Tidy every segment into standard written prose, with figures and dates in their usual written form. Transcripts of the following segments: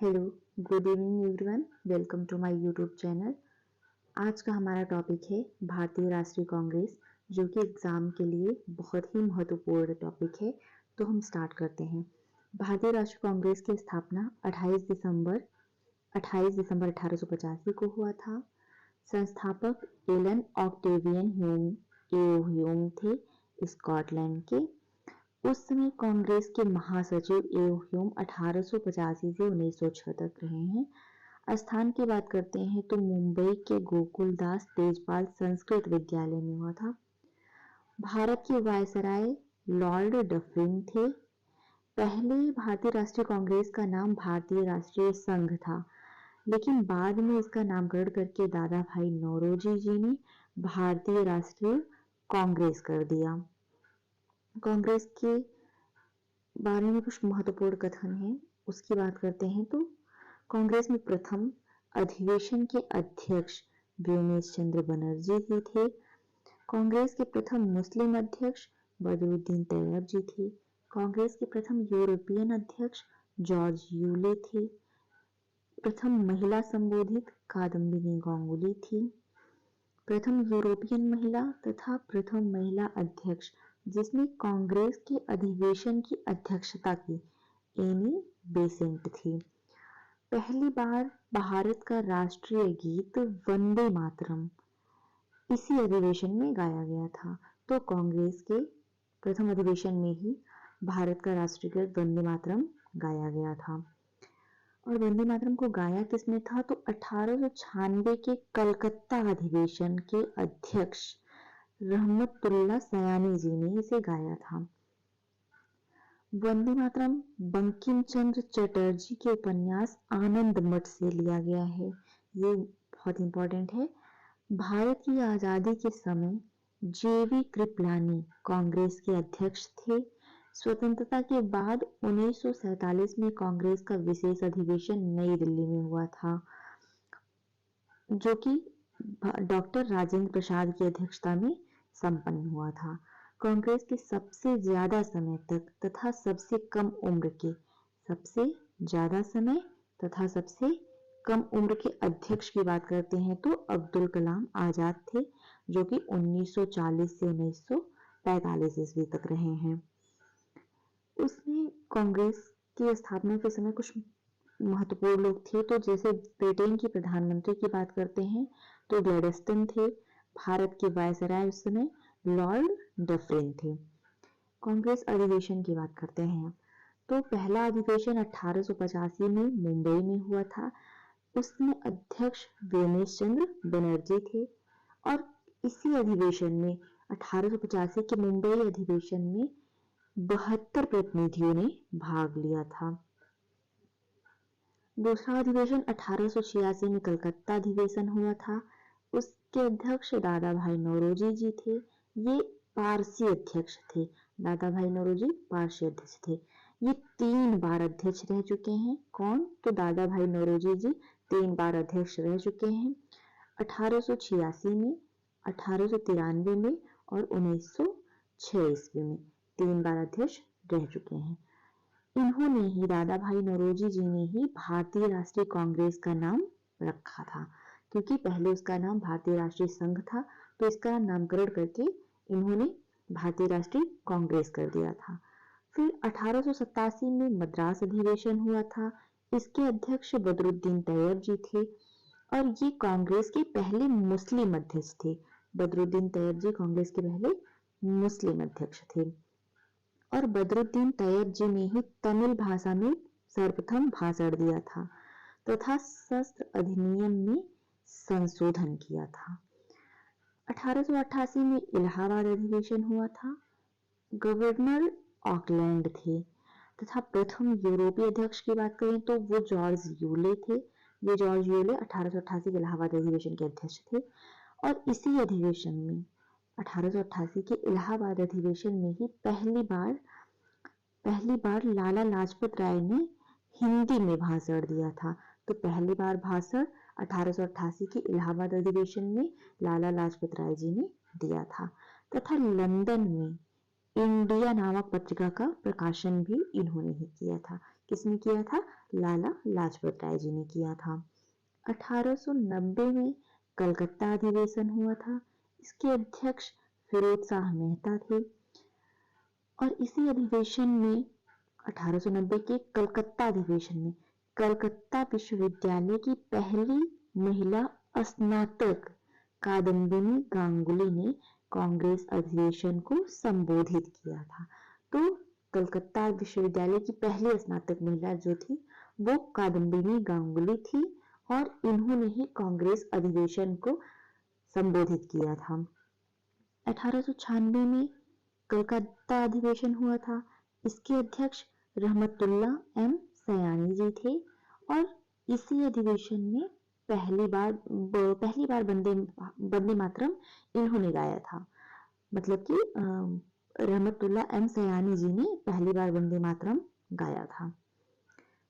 Hello, good evening everyone, welcome to my YouTube channel. आज का हमारा टॉपिक है भारतीय राष्ट्रीय कांग्रेस, जो कि एग्जाम के लिए बहुत ही महत्वपूर्ण टॉपिक है। तो हम स्टार्ट करते हैं। भारतीय राष्ट्रीय कांग्रेस की स्थापना 28 दिसंबर 1885 को हुआ था। संस्थापक एलन ऑक्टेवियन ह्यूम थे, स्कॉटलैंड के। उस समय कांग्रेस के महासचिव एओ ह्यूम 1885 से 1906 तक रहे हैं। स्थान की बात करते हैं तो मुंबई के गोकुलदास तेजपाल संस्कृत विद्यालय में हुआ था। भारत के वायसराय लॉर्ड डफरिन थे। पहले भारतीय राष्ट्रीय कांग्रेस का नाम भारतीय राष्ट्रीय संघ था, लेकिन बाद में इसका नामकरण करके दादा भाई नौरोजी जी ने भारतीय राष्ट्रीय कांग्रेस कर दिया। कांग्रेस के बारे में कुछ महत्वपूर्ण कथन है, उसकी बात करते हैं। तो कांग्रेस में प्रथम अधिवेशन के अध्यक्ष व्योमेश चंद्र बनर्जी जी थे। कांग्रेस के प्रथम मुस्लिम अध्यक्ष बदरुद्दीन तैयब जी थे। कांग्रेस के प्रथम यूरोपियन अध्यक्ष जॉर्ज यूले थे। प्रथम महिला संबोधित कादम्बिनी गांगुली थी। प्रथम यूरोपियन महिला तथा प्रथम महिला अध्यक्ष जिसने कांग्रेस के अधिवेशन की अध्यक्षता की, एनी बेसेंट थी। पहली बार भारत का राष्ट्रीय गीत वंदे मातरम इसी अधिवेशन में गाया गया था। तो कांग्रेस के प्रथम अधिवेशन में ही भारत का राष्ट्रीय गीत वंदे मातरम गाया गया था। और वंदे मातरम को गाया किसने था? तो 1896 के कलकत्ता अधिवेशन के अध्यक्ष रहमतुल्लाह सयानी जी ने इसे गाया था। वंदे मातरम बंकिम चंद्र चटर्जी के उपन्यास आनंद मठ से लिया गया है। ये बहुत इंपॉर्टेंट है। भारत की आजादी के समय जेवी कृपलानी कांग्रेस के अध्यक्ष थे। स्वतंत्रता के बाद 1947 में कांग्रेस का विशेष अधिवेशन नई दिल्ली में हुआ था, जो कि डॉक्टर राजेंद्र प्रसाद की अध्यक्षता में संपन्न हुआ था। कांग्रेस के सबसे ज्यादा समय तक तथा सबसे कम उम्र के अध्यक्ष की बात करते हैं तो अब्दुल कलाम आजाद थे, जो कि 1940 से 1945 ईस्वी तक रहे हैं। उसमें कांग्रेस की स्थापना के समय कुछ महत्वपूर्ण लोग थे। तो जैसे ब्रिटेन की प्रधानमंत्री की बात करते हैं तो ग्लैडस्टन थे। भारत के वायसराय उस समय लॉर्ड डफरिन थे। कांग्रेस अधिवेशन की बात करते हैं तो पहला अधिवेशन 1885 में मुंबई में हुआ था। उसमें अध्यक्ष व्योमेश चंद्र बनर्जी थे। और इसी अधिवेशन में 1885 के मुंबई अधिवेशन में 72 प्रतिनिधियों ने भाग लिया था। दूसरा अधिवेशन 1886 में कलकत्ता अधिवेशन हुआ था। उसके अध्यक्ष दादा भाई नौरोजी जी थे। ये पारसी अध्यक्ष थे। दादा भाई नौरोजी पारसी अध्यक्ष थे। ये 3 बार अध्यक्ष रह चुके हैं। कौन? तो दादा भाई नौरोजी जी 3 बार अध्यक्ष रह चुके हैं। 1886 में, 1893 में और 1906 ईस्वी में 3 बार अध्यक्ष रह चुके हैं। इन्होंने ही, दादा भाई नौरोजी जी ने ही भारतीय राष्ट्रीय कांग्रेस का नाम रखा था, क्योंकि पहले उसका नाम भारतीय राष्ट्रीय संघ था। तो इसका नामकरण करके इन्होंने भारतीय राष्ट्रीय कांग्रेस कर दिया था। फिर 1887 में मद्रास अधिवेशन हुआ था। इसके अध्यक्ष बदरुद्दीन तैयब जी थे और ये कांग्रेस के पहले मुस्लिम अध्यक्ष थे। बदरुद्दीन तैयब जी कांग्रेस के पहले मुस्लिम अध्यक्ष थे। और बदरुद्दीन तैयब जी ने ही तमिल भाषा में सर्वप्रथम भाषण दिया था तथा शस्त्र अधिनियम में संशोधन किया था। 1888 में इलाहाबाद अधिवेशन हुआ था। गवर्नर ऑकलैंड थे तथा प्रथम यूरोपीय अध्यक्ष की बात करें तो वो जॉर्ज यूले थे। ये जॉर्ज यूले 1888 के इलाहाबाद अधिवेशन के अध्यक्ष थे। और इसी अधिवेशन में 1888 के इलाहाबाद अधिवेशन में ही पहली बार लाला लाजपत राय ने हिंदी में भाषण दिया था। तो पहली बार भाषण 1888 के इलाहाबाद अधिवेशन में लाला लाजपत राय जी ने दिया था। तथा लंदन में इंडिया नामक पत्रिका का प्रकाशन भी इन्होंने ही किया था। किसने किया था? लाला लाजपत राय जी ने किया था। 1890 में कलकत्ता अधिवेशन हुआ था। इसके अध्यक्ष फिरोज शाह मेहता थे और इसी अधिवेशन में 1890 के कलकत्ता अधिवेशन में कलकत्ता विश्वविद्यालय की पहली महिला स्नातक कादम्बिनी गांगुली ने कांग्रेस अधिवेशन को संबोधित किया था। तो कलकत्ता विश्वविद्यालय की पहली स्नातक महिला जो थी वो कादम्बिनी गांगुली थी और इन्होंने ही कांग्रेस अधिवेशन को संबोधित किया था। 1896 में कलकत्ता अधिवेशन हुआ था। इसके अध्यक्ष रहमतुल्ला एम सयानी जी थे और इसी अधिवेशन में पहली बार वंदे मातरम इन्होंने गाया था। मतलब कि रहमतुल्ला एम सयानी जी ने पहली बार वंदे मातरम गाया था।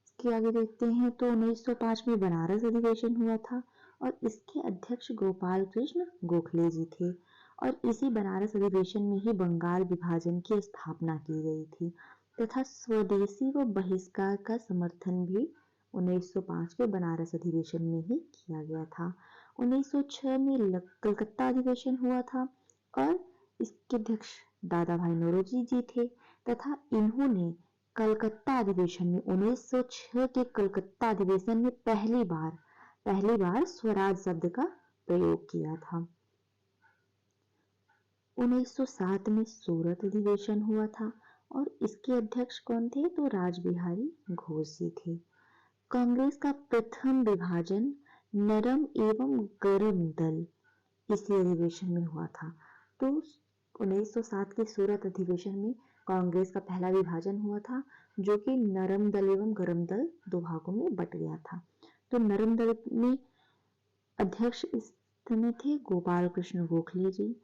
इसके आगे देखते हैं तो 1905 में बनारस अधिवेशन हुआ था और इसके अध्यक्ष गोपाल कृष्ण गोखले जी थे और इसी बनारस अधिवेशन में ही बंगाल विभाजन की स्थापना की गई थी तथा स्वदेशी व बहिष्कार का समर्थन भी 1905 के बनारस अधिवेशन में ही किया गया था। 1906 में कलकत्ता अधिवेशन हुआ था और इसके अध्यक्ष दादा भाई नौरोजी जी थे तथा इन्होंने कलकत्ता अधिवेशन में 1906 के कलकत्ता अधिवेशन में पहली बार स्वराज शब्द का प्रयोग किया था। 1907 में सूरत अधिवेशन हुआ था और इसके अध्यक्ष कौन थे? तो राजबिहारी घोष जी थे। कांग्रेस का प्रथम विभाजन नरम एवं गरम दल इसी अधिवेशन में हुआ था। तो 1907 के सूरत अधिवेशन में कांग्रेस का पहला विभाजन हुआ था जो कि नरम दल एवं गरम दल दो भागों में बट गया था। तो नरम दल में अध्यक्ष इस समय थे गोपाल कृष्ण गोखले जी,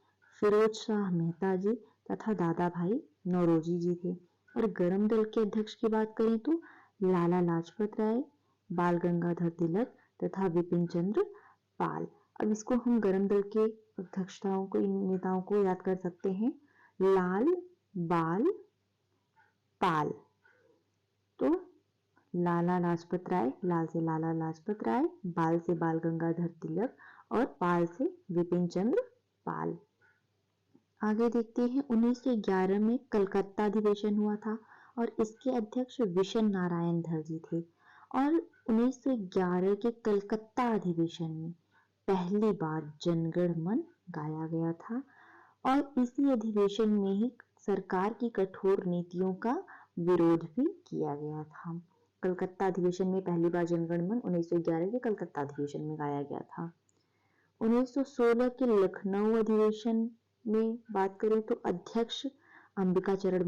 फिरोज शाह मेहता जी तथा दादा भाई नौरोजी जी थे और गरम दल के अध्यक्ष की बात करें तो लाला लाजपत राय, बाल गंगाधर तिलक तथा विपिन चंद्र पाल। अब इसको हम गरम दल के अध्यक्षताओं को, इन नेताओं को याद कर सकते हैं, लाल, बाल, पाल। तो लाला लाजपत राय, लाल से लाला लाजपत राय, बाल से बाल गंगाधर तिलक और पाल से विपिन चंद्र पाल। आगे देखते हैं 1911 में कलकत्ता अधिवेशन हुआ था और इसके अध्यक्ष विशन नारायण धर जी थे और 1911 के कलकत्ता अधिवेशन में पहली बार जनगण मन गाया गया था और इसी अधिवेशन में ही सरकार की कठोर नीतियों का विरोध भी किया गया था। कलकत्ता अधिवेशन में पहली बार जनगण मन 1911 के कलकत्ता अधिवेशन में गाया गया था। 1916 के लखनऊ अधिवेशन में बात करें तो अध्यक्ष अंबिका चरण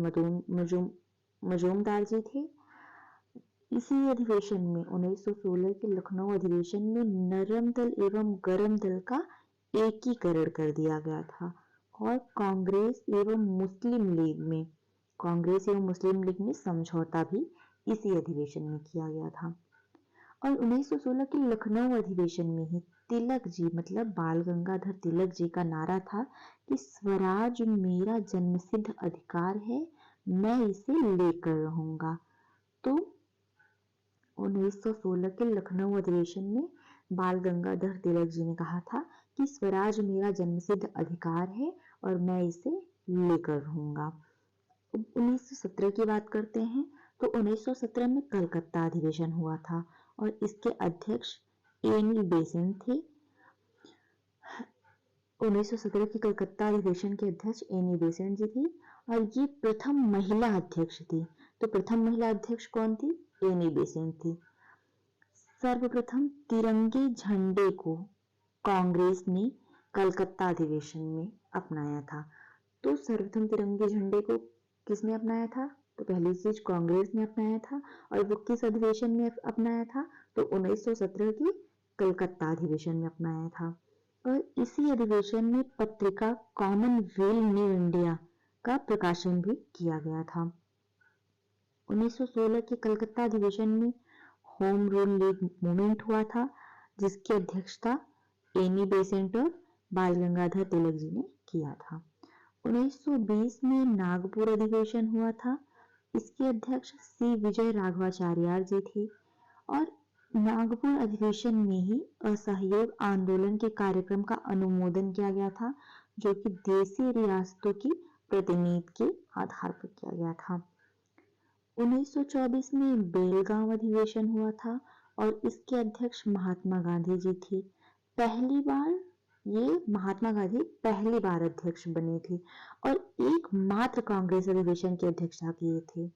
मजूमदार जी थे। इसी अधिवेशन में 1916 के लखनऊ अधिवेशन में नरम दल एवं गरम दल का एकीकरण कर दिया गया था और कांग्रेस एवं मुस्लिम लीग में समझौता भी इसी अधिवेशन में किया गया था। और 1916 के लखनऊ अधिवेशन में ही तिलक जी मतलब बाल गंगाधर तिलक जी का नारा था कि स्वराज मेरा जन्मसिद्ध अधिकार है, मैं इसे लेकर रहूंगा। तो 1916 के लखनऊ अधिवेशन में बाल गंगाधर तिलक जी ने कहा था कि स्वराज मेरा जन्मसिद्ध अधिकार है और मैं इसे लेकर रहूंगा। 1917 की बात करते हैं तो 1917 में कलकत्ता अधिवेशन हुआ था और इसके अध्यक्ष एनी बेसेंट थे। 1917 के कलकत्ता अधिवेशन के अध्यक्ष एनी बेसेंट जी थी और ये प्रथम महिला अध्यक्ष थी। तो प्रथम महिला अध्यक्ष कौन थी? एनी बेसेंट थी। सर्वप्रथम तिरंगे झंडे को कांग्रेस ने कलकत्ता अधिवेशन में अपनाया था। तो सर्वप्रथम तिरंगे झंडे को किसने अपनाया था? तो पहली चीज कांग्रेस ने अपनाया था और वो किस अधिवेशन में अपनाया था? तो 1917 के कलकत्ता अधिवेशन में अपनाया था। और इसी अधिवेशन में पत्रिका कॉमनवेल्थ न्यू इंडिया का प्रकाशन भी किया गया था। 1916 के कलकत्ता अधिवेशन में होम रूल लीग मूवमेंट हुआ था जिसकी अध्यक्षता एनी बेसेंट और बाल गंगाधर तिलक जी ने किया था। 1920 में नागपुर अधिवेशन हुआ था। इसके अध्यक्ष सी विजय राघवाचार्य जी थे और नागपुर अधिवेशन में ही असहयोग आंदोलन के कार्यक्रम का अनुमोदन किया गया था, जो कि देशी रियासतों की प्रतिनिधि के आधार पर किया गया था। 1924 में बेलगांव अधिवेशन हुआ था और इसके अध्यक्ष महात्मा गांधी जी थे। महात्मा गांधी पहली बार अध्यक्ष बने थे और एकमात्र कांग्रेस अधिवेशन की अध्यक्षता किए थे।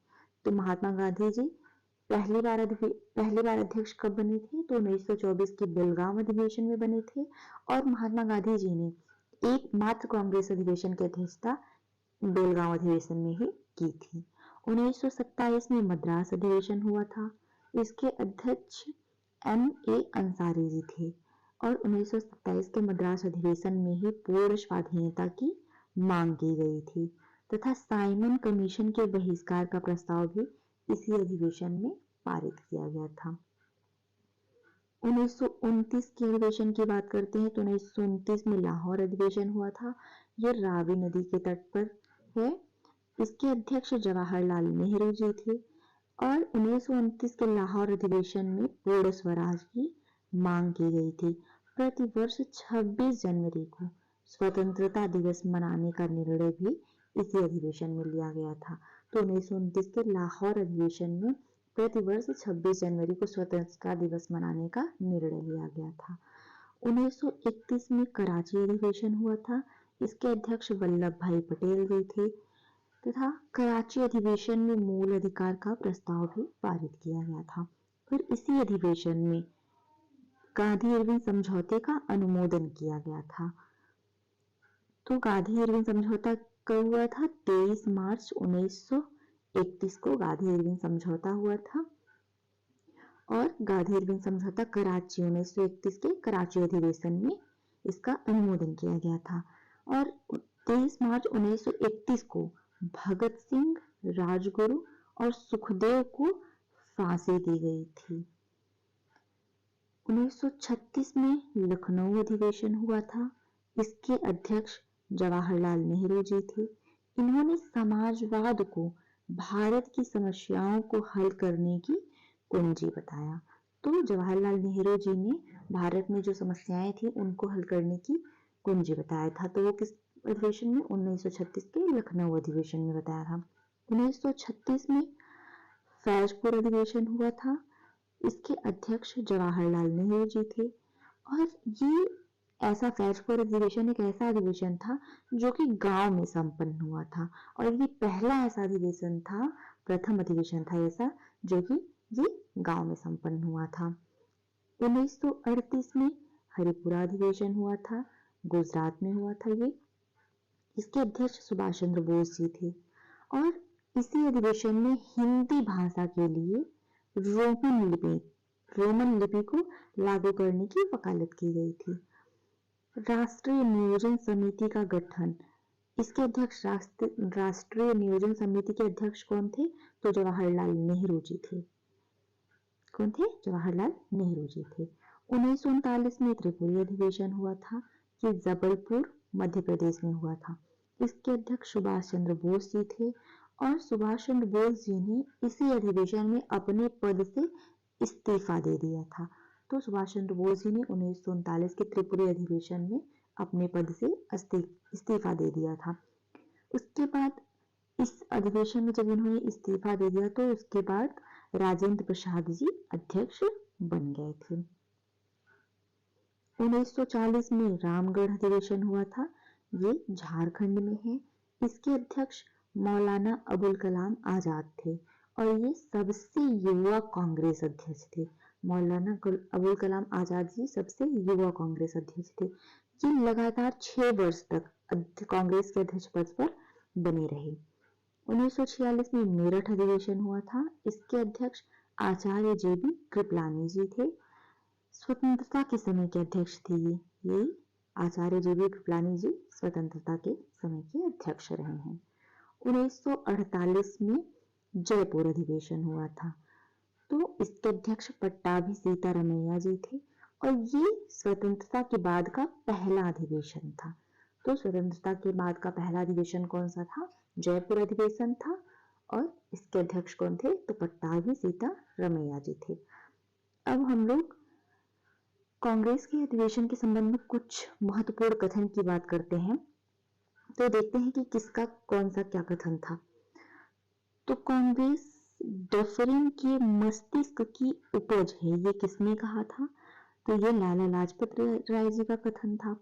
तो महात्मा गांधी जी पहली बार अध्यक्ष कब बने थे? तो 1924 के बेलगांव अधिवेशन में बने थे और महात्मा गांधी जी ने एकमात्र कांग्रेस अधिवेशन की अध्यक्षता बेलगांव अधिवेशन में ही की थी। 1927 में मद्रास अधिवेशन हुआ था। इसके अध्यक्ष M.A. अंसारी जी थे और 1927 के मद्रास अधिवेशन में ही पूर्ण स्वाधीनता की मांग की गई थी तथा साइमन कमीशन के बहिष्कार का प्रस्ताव भी इसी अधिवेशन में पारित किया गया था। 1929 के अधिवेशन की बात करते हैं तो 1929 में लाहौर अधिवेशन हुआ था। यह रावी नदी के तट पर है। इसके अध्यक्ष जवाहरलाल नेहरू जी थे और 1929 के लाहौर अधिवेशन में पूर्ण स्वराज की मांग की गई थी। प्रतिवर्ष 26 जनवरी को स्वतंत्रता दिवस मनाने का निर्णय भी इसी अधिवेशन में लिया गया था। तो 1929 के लाहौर अधिवेशन में प्रतिवर्ष 26 जनवरी को स्वतंत्रता दिवस मनाने का निर्णय लिया गया था। 1931 में कराची अधिवेशन हुआ था। इसके अध्यक्ष वल्लभ भाई पटेल जी थे तथा कराची अधिवेशन में मूल अधिकार का प्रस्ताव भी पारित किया गया था। फिर इसी अधिवेशन में गांधी इरविन समझौते का अनुमोदन किया गया था। तो गांधी इरविन समझौता कब हुआ था? 23 मार्च 1931 को गांधी इरविन समझौता हुआ था और गांधी इरविन समझौता कराची 1931 के कराची अधिवेशन में इसका अनुमोदन किया गया था और 23 मार्च 1931 को भगत सिंह, राजगुरु और सुखदेव को फांसी दी गई थी। 1936 में लखनऊ अधिवेशन हुआ था। इसके अध्यक्ष जवाहरलाल नेहरू जी थे। इन्होंने समाजवाद को भारत की समस्याओं को हल करने की कुंजी बताया। तो जवाहरलाल नेहरू जी ने भारत में जो समस्याएं थी उनको हल करने की कुंजी बताया था। तो वो किस अधिवेशन में? 1936 के लखनऊ अधिवेशन में बताया था। 1936 में फैजपुर अधिवेशन हुआ था। इसके अध्यक्ष जवाहरलाल नेहरू जी थे और ये ऐसा फैजपुर अधिवेशन एक ऐसा अधिवेशन था जो कि गांव में संपन्न हुआ था और ये पहला ऐसा अधिवेशन था, प्रथम अधिवेशन था ऐसा जो कि ये गांव में संपन्न हुआ था। 1938 में हरिपुरा अधिवेशन हुआ था, गुजरात में हुआ था ये। इसके अध्यक्ष सुभाष चंद्र बोस जी थे और इसी अधिवेशन में हिंदी भाषा के लिए रोमन लिपि को लागू करने की वकालत की गई थी। राष्ट्रीय नियोजन समिति का गठन। इसके अध्यक्ष राष्ट्रीय नियोजन समिति के अध्यक्ष कौन थे? तो जवाहरलाल नेहरू जी थे। कौन थे? जवाहरलाल नेहरू जी थे। 1939 में त्रिपुरी अधिवेशन हुआ था। ये जबलपुर मध्य प्रदेश में हुआ था। इसके अध्यक्ष सुभाष चंद्र बोस जी थे और सुभाष चंद्र बोस जी ने इसी अधिवेशन में अपने पद से इस्तीफा दे दिया था। तो सुभाष चंद्र बोस जी ने 1939 के त्रिपुरी अधिवेशन में अपने पद से इस्तीफा दे दिया था। उसके बाद इस अधिवेशन में जब इन्होंने इस्तीफा दे दिया तो उसके बाद राजेंद्र प्रसाद जी अध्यक्ष बन गए थे। 1940 में रामगढ़ अधिवेशन हुआ था। ये झारखंड में है। इसके अध्यक्ष मौलाना अबुल कलाम आजाद थे और ये सबसे युवा कांग्रेस अध्यक्ष थे। मौलाना अबुल कलाम आजाद जी सबसे युवा कांग्रेस अध्यक्ष थे। ये लगातार 6 वर्ष तक कांग्रेस के अध्यक्ष पद पर बने रहे। 1946 में मेरठ अधिवेशन हुआ था। इसके अध्यक्ष आचार्य JB कृपलानी जी थे। स्वतंत्रता के समय के अध्यक्ष थे ये आचार्य JB कृपलानी जी स्वतंत्रता के समय के अध्यक्ष रहे हैं। 1948 में जयपुर अधिवेशन हुआ था। तो इसके अध्यक्ष पट्टाभी सीतारमैया जी थे और ये स्वतंत्रता के बाद का पहला अधिवेशन था। तो स्वतंत्रता के बाद का पहला अधिवेशन कौन सा था? जयपुर अधिवेशन था। और इसके अध्यक्ष कौन थे? तो पट्टाभी सीतारमैया जी थे। अब हम लोग कांग्रेस के अधिवेशन के संबंध में कुछ महत्वपूर्ण कथन की बात करते हैं। तो देखते हैं कि किसका कौन सा क्या कथन था। तो कांग्रेस डफरिन के मस्तिष्क की उपज है, ये किसने कहा था? तो ये लाला लाजपत राय जी का कथन था।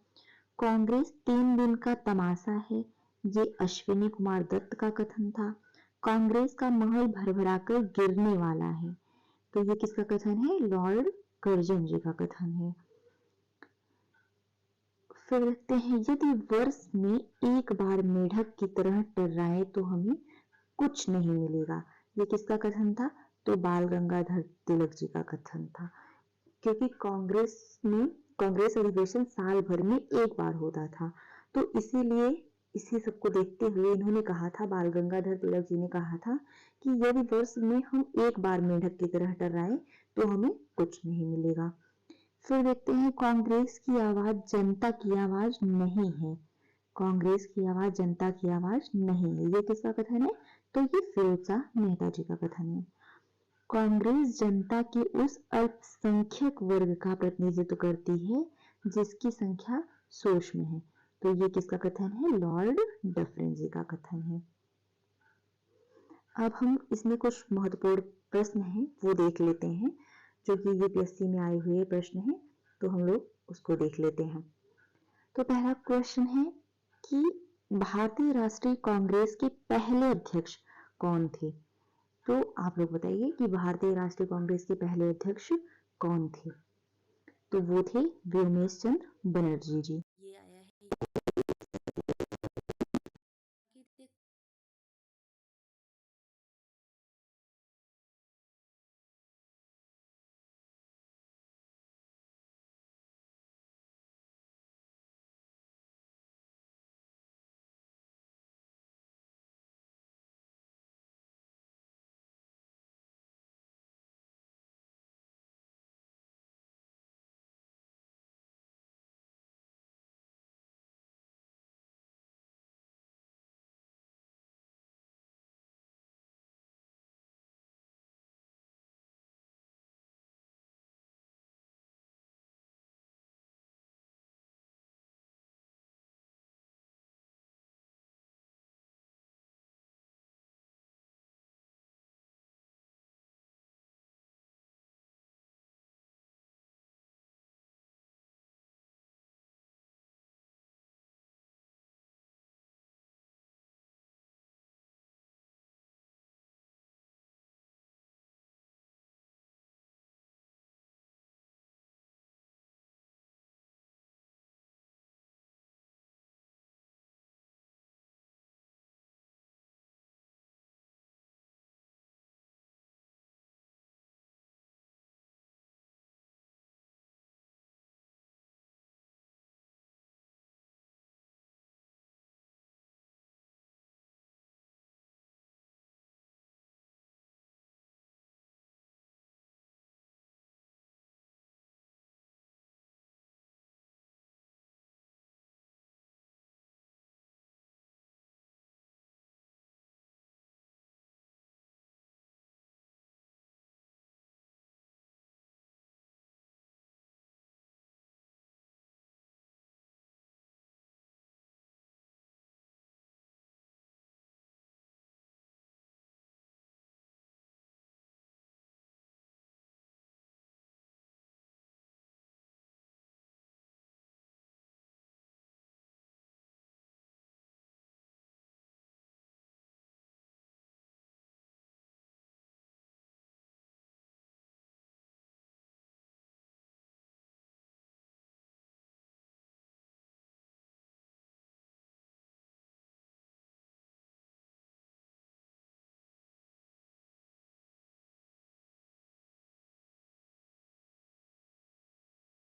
कांग्रेस 3 दिन का तमाशा है, ये अश्विनी कुमार दत्त का कथन था। कांग्रेस का महल भरभराकर गिरने वाला है, तो ये किसका कथन है? लॉर्ड कर्जन जी का कथन है। फिर देखते हैं, यदि वर्ष में एक बार मेढक की तरह टर्राए तो हमें कुछ नहीं मिलेगा, ये किसका कथन था? तो बाल गंगाधर तिलक जी का कथन था। क्योंकि कांग्रेस अधिवेशन साल भर में एक बार होता था, तो इसीलिए इसी सबको देखते हुए इन्होंने कहा था, बाल गंगाधर तिलक जी ने कहा था कि यदि वर्ष में हम एक बार मेढक की तरह टर्राए तो हमें कुछ नहीं मिलेगा। फिर देखते हैं, कांग्रेस की आवाज जनता की आवाज नहीं है। कांग्रेस की आवाज जनता की आवाज नहीं है, ये किसका कथन है? तो ये फिरोजशाह मेहता जी का कथन है। कांग्रेस जनता के उस अल्पसंख्यक वर्ग का प्रतिनिधित्व करती है जिसकी संख्या सोच में है, तो ये किसका कथन है? लॉर्ड डफरिन जी का कथन है। अब हम इसमें कुछ महत्वपूर्ण प्रश्न हैं वो देख लेते हैं, जो कि यूपीएससी में आए हुए प्रश्न हैं, तो हम लोग उसको देख लेते हैं। तो पहला क्वेश्चन है कि भारतीय राष्ट्रीय कांग्रेस के पहले अध्यक्ष कौन थे? तो आप लोग बताइए कि भारतीय राष्ट्रीय कांग्रेस के पहले अध्यक्ष कौन थे? तो वो थे व्योमेश चंद्र बनर्जी जी।